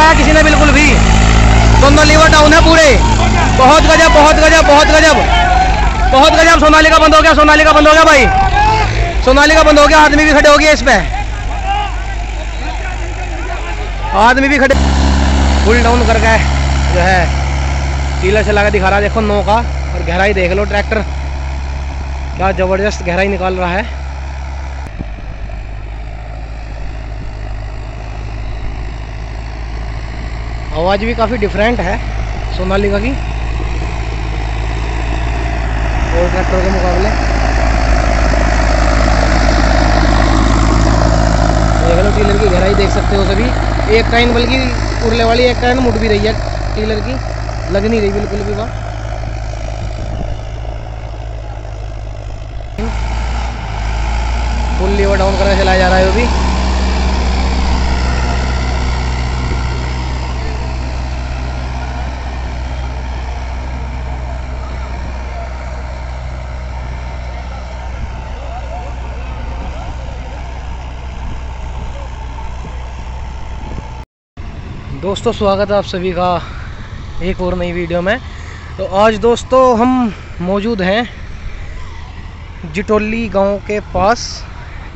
लगाया किसी ने बिल्कुल भी। दोनों लीवर डाउन है पूरे। बहुत गजब, बहुत गजब, बहुत गजब, बहुत गजब। सोनालिका बंद हो गया, सोनालिका बंद हो गया भाई, सोनालिका बंद हो गया। आदमी भी खड़े हो गए इस पे, आदमी भी खड़े। फुल डाउन कर गए जो है, टीलर चला के दिखा रहा है। देखो नो का, और गहराई देख लो, ट्रैक्टर क्या जबरदस्त गहराई निकाल रहा है। आवाज़ भी काफ़ी डिफरेंट है सोनालिका की और ट्रैक्टर के मुकाबले। देख लो टीलर की गहराई देख सकते हो सभी। एक टाइन बल्कि उड़ने वाली, एक टाइन मुड़ भी रही है टीलर की, लग नहीं रही बिल्कुल भी वहाँ। फुल लीवर डाउन करके चलाया जा रहा है वो भी। दोस्तों स्वागत है आप सभी का एक और नई वीडियो में। तो आज दोस्तों हम मौजूद हैं जिटोली गांव के पास,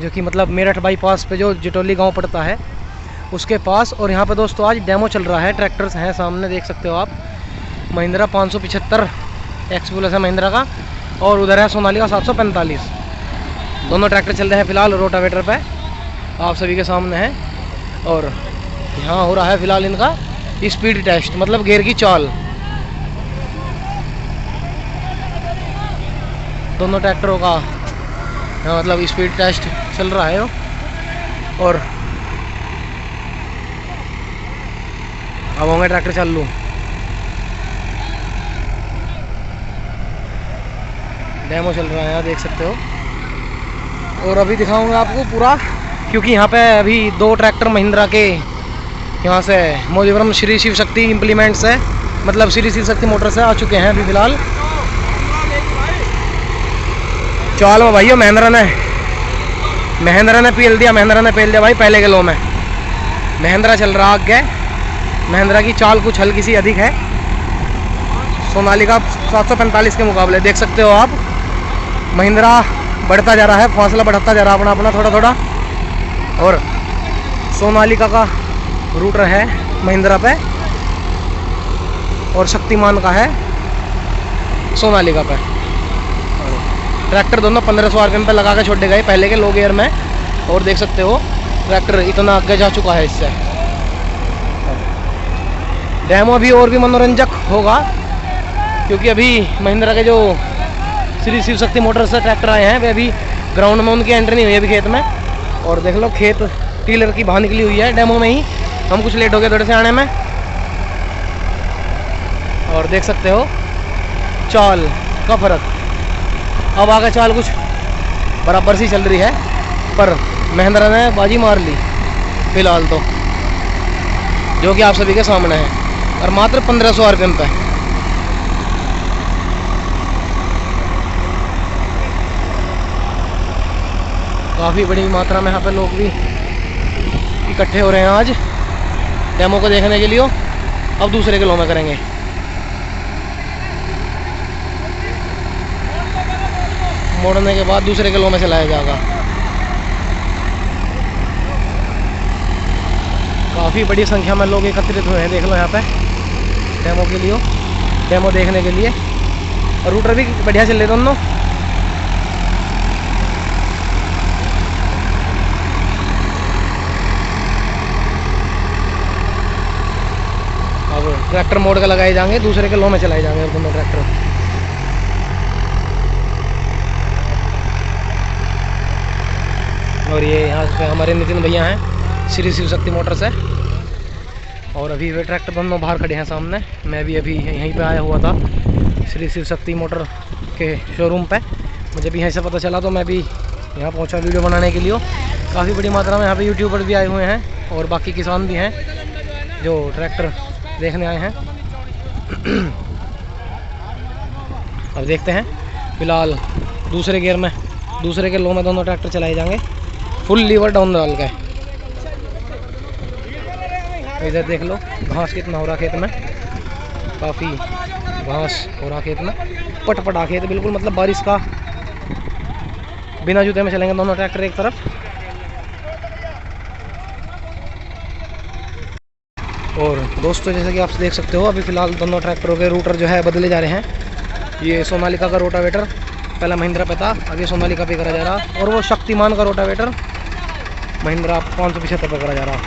जो कि मतलब मेरठ बाईपास पे जो जिटोली गांव पड़ता है उसके पास। और यहाँ पे दोस्तों आज डेमो चल रहा है। ट्रैक्टर्स हैं सामने देख सकते हो आप। महिंद्रा 575 एक्स प्लस है महिंद्रा का, और उधर है सोनालिका 745। दोनों ट्रैक्टर चल रहे हैं फिलहाल रोटावेटर पे, आप सभी के सामने है। और यहाँ हो रहा है फिलहाल इनका स्पीड टेस्ट, मतलब गियर की चाल। दोनों ट्रैक्टरों का यहाँ मतलब स्पीड टेस्ट चल रहा है। और अब होंगे ट्रैक्टर चालू। डेमो चल रहा है यहाँ देख सकते हो। और अभी दिखाऊंगा आपको पूरा, क्योंकि यहाँ पे अभी 2 ट्रैक्टर महिंद्रा के यहाँ से मोदीपुरम श्री शिव शक्ति इम्प्लीमेंट्स है, मतलब श्री शिव शक्ति मोटर से आ चुके हैं अभी फिलहाल। चाल में भाई महिंद्रा ने पेल दिया, महिंद्रा ने पेल दिया भाई पहले किलो में। महिंद्रा चल रहा आगे, महिंद्रा की चाल कुछ हल्की सी अधिक है सोनालिका 745 के मुकाबले। देख सकते हो आप महिंद्रा बढ़ता जा रहा है, फासला बढ़ता जा रहा है अपना थोड़ा थोड़ा। और सोनालिका का रूटर है महिंद्रा पे, और शक्तिमान का है सोनालिका पे। ट्रैक्टर दोनों 1500 RPM पे लगा के छोड़े गए पहले के लो गियर में। और देख सकते हो ट्रैक्टर इतना आगे जा चुका है इससे। डेमो भी और भी मनोरंजक होगा, क्योंकि अभी महिंद्रा के जो श्री शिव शक्ति मोटर से ट्रैक्टर आए हैं वे अभी ग्राउंड में उनकी एंट्री नहीं हुई है अभी खेत में। और देख लो खेत टीलर की बाहर निकली हुई है डेमो में ही। हम कुछ लेट हो गए थोड़े से आने में। और देख सकते हो चाल का फर्क। अब आगे चाल कुछ बराबर सी चल रही है, पर महिंद्रा ने बाजी मार ली फिलहाल तो, जो कि आप सभी के सामने है। और मात्र 1500 RPM पे। काफ़ी बड़ी मात्रा में यहाँ पे लोग भी इकट्ठे हो रहे हैं आज डेमो को देखने के लिए। अब दूसरे किलो में करेंगे। मोड़ने के बाद दूसरे किलो में चलाया जाएगा। काफ़ी बड़ी संख्या में लोग एकत्रित हुए हैं, देख लो यहाँ पे डेमो के लिए, डेमो देखने के लिए। और रूटर भी बढ़िया चल रहे दोनों। ट्रैक्टर मोड़ के लगाए जाएंगे, दूसरे के लो में चलाए जाएंगे दोनों ट्रैक्टर। और ये यहाँ पे हमारे नितिन भैया हैं श्री शिव शक्ति मोटर से। और अभी वे ट्रैक्टर दोनों बाहर खड़े हैं सामने। मैं भी अभी यहीं पे आया हुआ था श्री शिव शक्ति मोटर के शोरूम पे। मुझे भी यहीं से पता चला तो मैं भी यहाँ पहुँचा वीडियो बनाने के लिए। काफ़ी बड़ी मात्रा में यहाँ पे यूट्यूबर भी आए हुए हैं, और बाकी किसान भी हैं जो ट्रैक्टर देखने आए हैं। अब देखते हैं फिलहाल दूसरे गियर में, दूसरे के लो में दोनों ट्रैक्टर चलाए जाएंगे फुल लीवर डाउन डाल के। इधर देख लो घास कितना हो रहा खेत में, काफ़ी घास हो रहा खेत में, पटपटा खेत बिल्कुल, मतलब बारिश का। बिना जूते में चलेंगे दोनों ट्रैक्टर एक तरफ। और दोस्तों जैसे कि आप देख सकते हो अभी फ़िलहाल दोनों ट्रैक्टरों के रूटर जो है बदले जा रहे हैं। ये सोनालिका का रोटावेटर पहला महिंद्रा पे था, अभी सोनालिका पे करा जा रहा, और वो शक्तिमान का रोटावेटर महिंद्रा 575 पे करा जा रहा।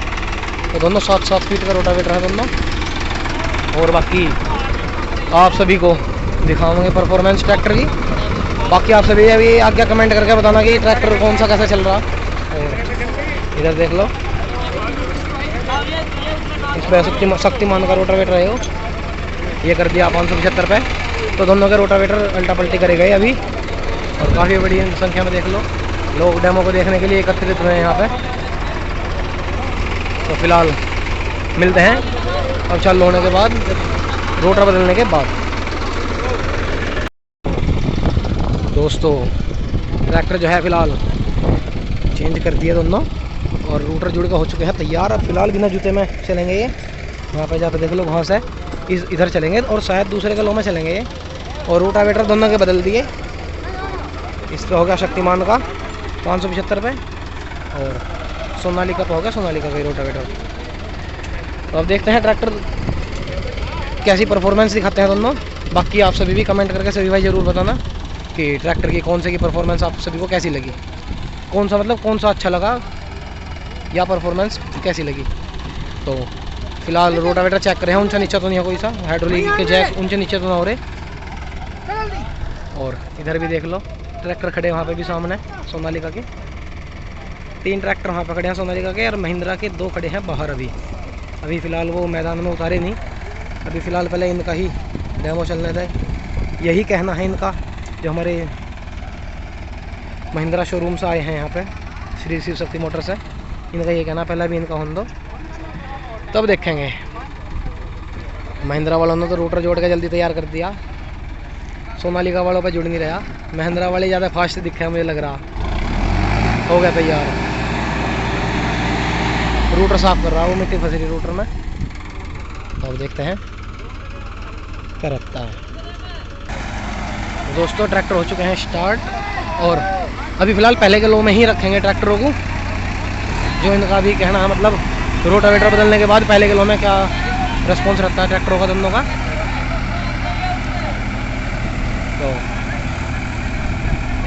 तो दोनों 7-7 फीट का रोटावेटर है दोनों। और बाकी आप सभी को दिखाऊंगे परफॉर्मेंस ट्रैक्टर की। बाकी आप सभी अभी आगे कमेंट करके बताना कि ट्रैक्टर कौन सा कैसा चल रहा। और इधर देख लो इस पर शक्तिमान का रोटावेटर है, वो ये कर दिया 575 पे। तो दोनों के रोटावेटर अल्टा पल्टी करे गए अभी, और काफ़ी बड़ी संख्या में देख लो लोग डेमो को देखने के लिए एकत्रित हुए हैं यहाँ पे। तो फिलहाल मिलते हैं अब चालू होने के बाद, रोटर बदलने के बाद। दोस्तों ट्रैक्टर जो है फ़िलहाल चेंज कर दिए दोनों, और रूटर जुड़ के हो चुके हैं तैयार। अब फिलहाल बिना जूते में चलेंगे ये। वहाँ पे जाकर देख लो घास है, इधर चलेंगे और शायद दूसरे के लो में चलेंगे ये। और रोटावेटर दोनों के बदल दिए। इस पर हो गया शक्तिमान का 575 पे, और सोनालिका पे हो गया सोनालिका का रोटावेटर। तो अब देखते हैं ट्रैक्टर कैसी परफॉर्मेंस दिखाते हैं दोनों। बाकी आप सभी भी कमेंट करके सभी भाई ज़रूर बताना कि ट्रैक्टर की कौन से की परफॉर्मेंस आप सभी को कैसी लगी, कौन सा मतलब कौन सा अच्छा लगा या परफॉर्मेंस कैसी लगी। तो फिलहाल रोटावेटर चेक करें, ऊंचा नीचा तो नहीं है कोई सा, हाइड्रोलिक के जैक ऊंचे नीचे तो ना हो रहे। और इधर भी देख लो ट्रैक्टर खड़े वहाँ पे भी सामने सोनालिका के 3 ट्रैक्टर वहाँ पे खड़े हैं सोनालिका के, और महिंद्रा के 2 खड़े हैं बाहर। अभी फ़िलहाल वो मैदान में उतारे नहीं, अभी फ़िलहाल पहले इनका ही डेमो चलने दें, यही कहना है इनका। जो हमारे महिंद्रा शोरूम से आए हैं यहाँ पे श्री शिव शक्ति मोटर से, इनका ये कहना पहले भी इनका होने दो तब देखेंगे। महिंद्रा वालों ने तो रोटर जोड़ के जल्दी तैयार कर दिया, सोनालिका वालों पे जुड़ नहीं रहा। महिंद्रा वाले ज़्यादा फास्ट दिखे हैं मुझे लग रहा। हो गया तैयार, रूटर साफ कर रहा है वो, मिट्टी फंस रही रूटर में। तो अब देखते हैं क्या रखता है। दोस्तों ट्रैक्टर हो चुके हैं स्टार्ट, और अभी फ़िलहाल पहले के लो में ही रखेंगे ट्रैक्टरों को। जो इनका भी कहना है मतलब रोटावेटर बदलने के बाद पहले के लो में क्या रिस्पॉन्स रहता है ट्रैक्टरों का दोनों का। तो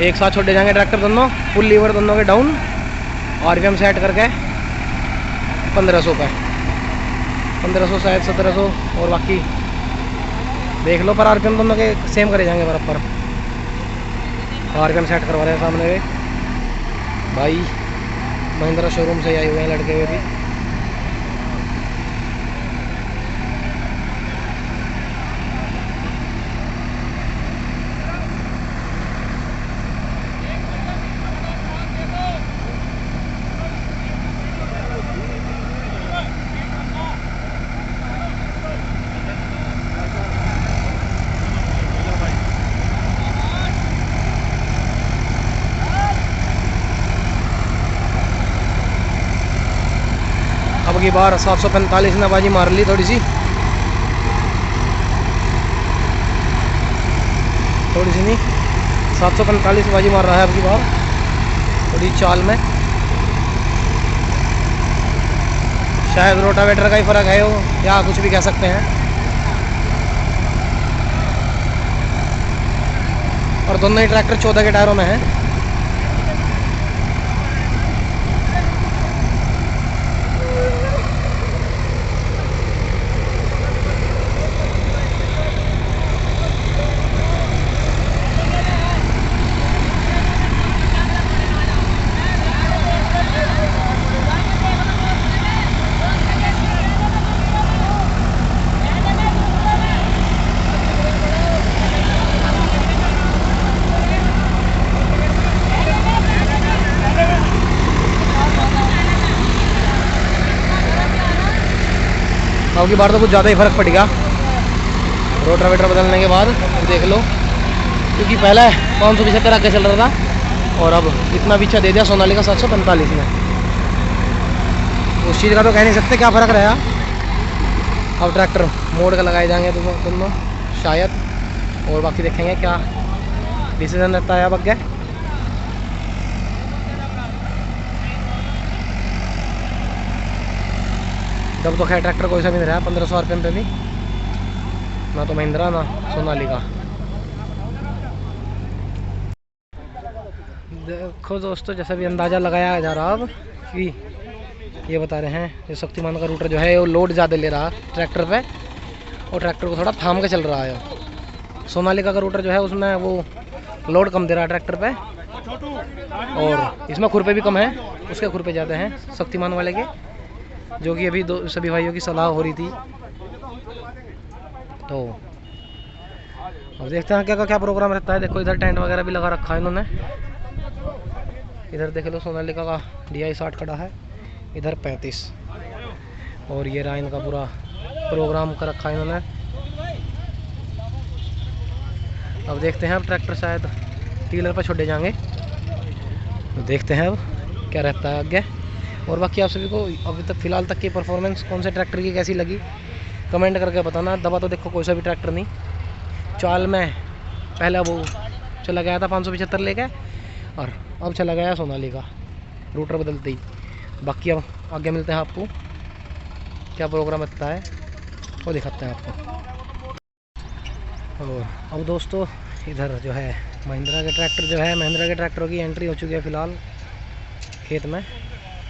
एक साथ छोड़े जाएंगे ट्रैक्टर दोनों, फुल लीवर दोनों के डाउन, आरपीएम सेट करके 1500 पे, 1500 शायद 1700, और बाकी देख लो। पर आरपीएम दोनों के सेम करे जाएंगे बराबर। आरपीएम सेट करवा रहे हैं सामने भाई, महिंद्रा शोरूम से आए हुए हैं लड़के हुए भी। अब की बार 745 ने बाजी मार ली थोड़ी सी नहीं, 745 बाजी मार रहा है अब की बार थोड़ी चाल में। शायद रोटावेटर का ही फ़र्क है वो, या कुछ भी कह सकते हैं। और दोनों ही ट्रैक्टर 14 के टायरों में हैं। अब की बार तो कुछ ज़्यादा ही फ़र्क पड़ गया रोटावेटर बदलने के बाद, देख लो। क्योंकि पहले 575 आगे चल रहा था, और अब इतना पीछा दे दिया सोनालिका 745 में। उस चीज़ का तो कह नहीं सकते क्या फ़र्क रहा, अब ट्रैक्टर मोड़ के लगाए जाएंगे दोनों शायद, और बाकी देखेंगे क्या डिसीजन रहता है अब आगे। जब तो खैर ट्रैक्टर कोई सा भी नहीं रहा 1500 RPM पे भी, ना तो महिंद्रा ना सोनालिका। देखो दोस्तों, जैसा भी अंदाज़ा लगाया जा रहा अब कि ये बता रहे हैं ये शक्तिमान का रूटर जो है वो लोड ज़्यादा ले रहा ट्रैक्टर पे, और ट्रैक्टर को थोड़ा थाम के चल रहा है। सोनालिका का रूटर जो है उसमें वो लोड कम दे रहा है ट्रैक्टर पे, और इसमें खुरपे भी कम है, उसके खुरपे ज़्यादा हैं शक्तिमान वाले के, जो कि अभी सभी भाइयों की सलाह हो रही थी। तो अब देखते हैं क्या क्या प्रोग्राम रहता है। देखो इधर टेंट वगैरह भी लगा रखा है इन्होंने। इधर देख लो सोनालिका का DI 60 खड़ा है, इधर 35, और ये रहा इनका पूरा प्रोग्राम कर रखा है इन्होंने। अब देखते हैं, अब ट्रैक्टर शायद टीलर पर छोड़े जाएंगे, तो देखते हैं अब क्या रहता है आगे। और बाकी आप सभी को अभी तक फ़िलहाल तक की परफॉर्मेंस कौन से ट्रैक्टर की कैसी लगी कमेंट करके बताना। दबा तो देखो कोई सा भी ट्रैक्टर नहीं, चाल में पहले वो चला गया था 575 लेके, और अब चला गया सोनालिका रूटर बदलते ही। बाकी अब आगे मिलते हैं आपको, क्या प्रोग्राम रहता है वो दिखाते हैं आपको। और अब दोस्तों इधर जो है महिंद्रा के ट्रैक्टर जो है, महिंद्रा के ट्रैक्टरों की एंट्री हो चुकी है फ़िलहाल खेत में,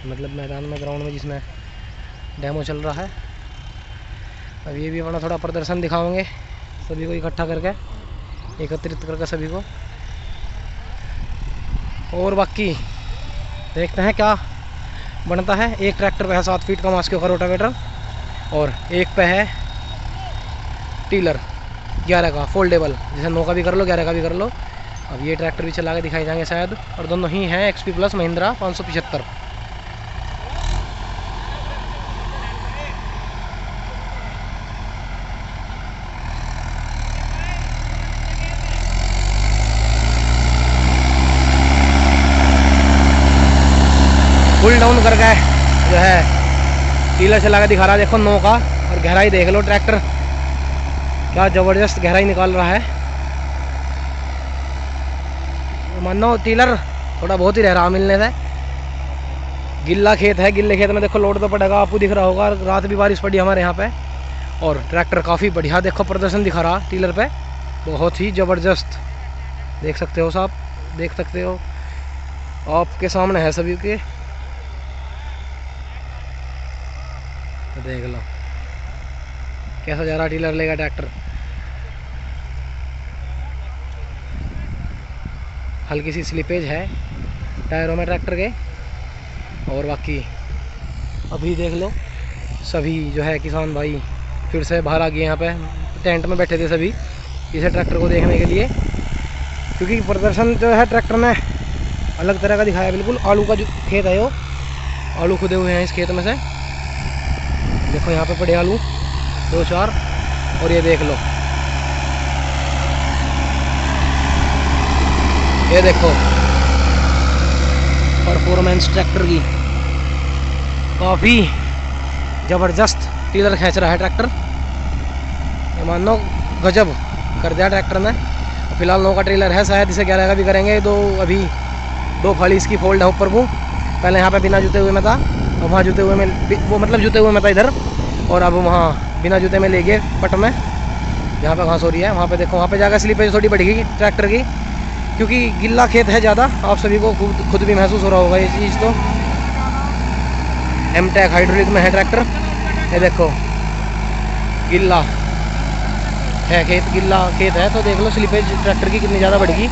मतलब मैदान में, ग्राउंड में जिसमें डेमो चल रहा है। अब ये भी अपना थोड़ा प्रदर्शन दिखाओगे सभी को इकट्ठा करके, एकत्रित करके सभी को। और बाकी देखते हैं क्या बनता है। एक ट्रैक्टर पे है 7 फीट का मास्क्यो का रोटावेटर, और एक पे है टीलर 11 का फोल्डेबल, जैसे 9 का भी कर लो 11 का भी कर लो। अब ये ट्रैक्टर भी चला के दिखाई जाएंगे शायद, और दोनों ही हैं XP plus Mahindra 575। Full down करके जो है टीलर चला के दिखा रहा है, देखो 9 का, और गहराई देख लो ट्रैक्टर क्या ज़बरदस्त गहराई निकाल रहा है। मानो टीलर थोड़ा बहुत ही रह रहा मिलने से, गिल्ला खेत है, गिल्ले खेत में देखो लोड तो पड़ेगा, आपको दिख रहा होगा। रात भी बारिश पड़ी हमारे यहाँ पे, और ट्रैक्टर काफ़ी बढ़िया देखो प्रदर्शन दिखा रहा टीलर पे, बहुत ही ज़बरदस्त। देख सकते हो साहब, देख सकते हो, आपके सामने है सभी के, तो देख लो कैसा जा रहा टीलर लेगा ट्रैक्टर। हल्की सी स्लिपेज है टायरों में ट्रैक्टर के, और बाकी अभी देख लो सभी जो है किसान भाई फिर से बाहर आ गए, यहाँ पे टेंट में बैठे थे सभी इसे ट्रैक्टर को देखने के लिए, क्योंकि प्रदर्शन जो है ट्रैक्टर में अलग तरह का दिखाया। बिल्कुल आलू का जो खेत है, वो आलू खुदे हुए हैं इस खेत में से, देखो यहाँ पे पड़े आलू 2-4, और ये देख लो, ये देखो परफॉर्मेंस ट्रैक्टर की काफ़ी ज़बरदस्त टीलर खींच रहा है ट्रैक्टर, ये मानो गजब कर दिया ट्रैक्टर ने। फिलहाल 9 का ट्रेलर है, शायद इसे 11 का भी करेंगे। अभी 2 फाड़ी इसकी फोल्ड है ऊपर को, पहले यहाँ पे बिना जूते हुए में था, और वहाँ जूते हुए में, वो मतलब जूते हुए में था इधर, और अब वहाँ बिना जूते में ले गए पट में, जहाँ पे घास हो रही है वहाँ पे देखो, वहाँ पे जाकर स्लिपेज थोड़ी बढ़ेगी ट्रैक्टर की, क्योंकि गिल्ला खेत है ज़्यादा। आप सभी को खुद भी महसूस हो रहा होगा ये चीज़। तो एमटेक हाइड्रोलिक में है ट्रैक्टर, ये देखो गिल्ला है खेत, गिल्ला खेत है, तो देख लो स्लिपेज ट्रैक्टर की कितनी ज़्यादा बढ़ेगी।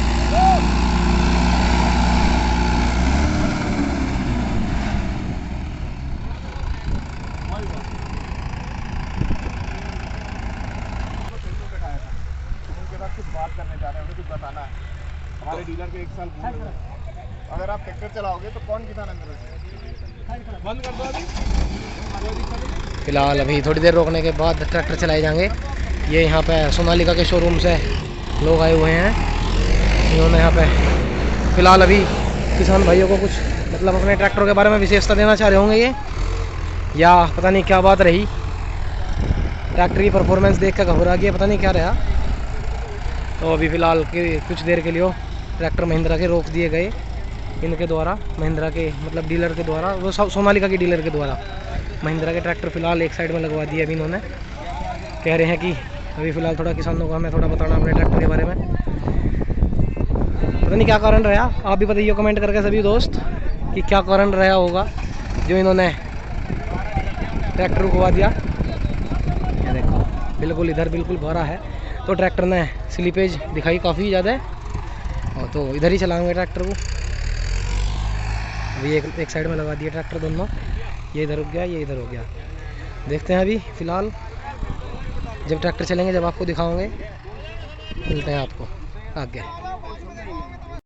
बात करने जा रहे हैं, कुछ बताना है हमारे डीलर के 1 साल पूरे हुए। अगर आप ट्रैक्टर चलाओगे तो कौन किसान अंदर से बंद कर दो अभी। फिलहाल अभी थोड़ी देर रोकने के बाद ट्रैक्टर चलाए जाएंगे। ये यहाँ पे सोनालिका के शोरूम से लोग आए हुए हैं, इन्होंने यहाँ पे फिलहाल अभी किसान भाइयों को कुछ मतलब अपने ट्रैक्टर के बारे में विशेषता देना चाह रहे होंगे ये, या पता नहीं क्या बात रही। ट्रैक्टर की परफॉर्मेंस देख कर घबरा गया, पता नहीं क्या रहा। तो अभी फ़िलहाल के कुछ देर के लिए ट्रैक्टर महिंद्रा के रोक दिए गए इनके द्वारा, महिंद्रा के मतलब डीलर के द्वारा, वो सोनालिका के डीलर के द्वारा। महिंद्रा के ट्रैक्टर फ़िलहाल एक साइड में लगवा दिए अभी इन्होंने। कह रहे हैं कि अभी फ़िलहाल थोड़ा किसानों को हमें थोड़ा बताना अपने ट्रैक्टर के बारे में, पता नहीं क्या कारण रहा। आप भी बताइए कमेंट करके सभी दोस्त कि क्या कारण रहा होगा जो इन्होंने ट्रैक्टर रुकवा दिया। ये देखो बिल्कुल इधर बिल्कुल भरा है, तो ट्रैक्टर ने स्लिपेज दिखाई काफ़ी ज़्यादा, और तो इधर ही चलाएंगे ट्रैक्टर को। अभी एक साइड में लगा दिया ट्रैक्टर दोनों, ये इधर रुक गया, ये इधर हो गया। देखते हैं अभी फ़िलहाल जब ट्रैक्टर चलेंगे जब आपको दिखाओगे, मिलते हैं आपको आगे।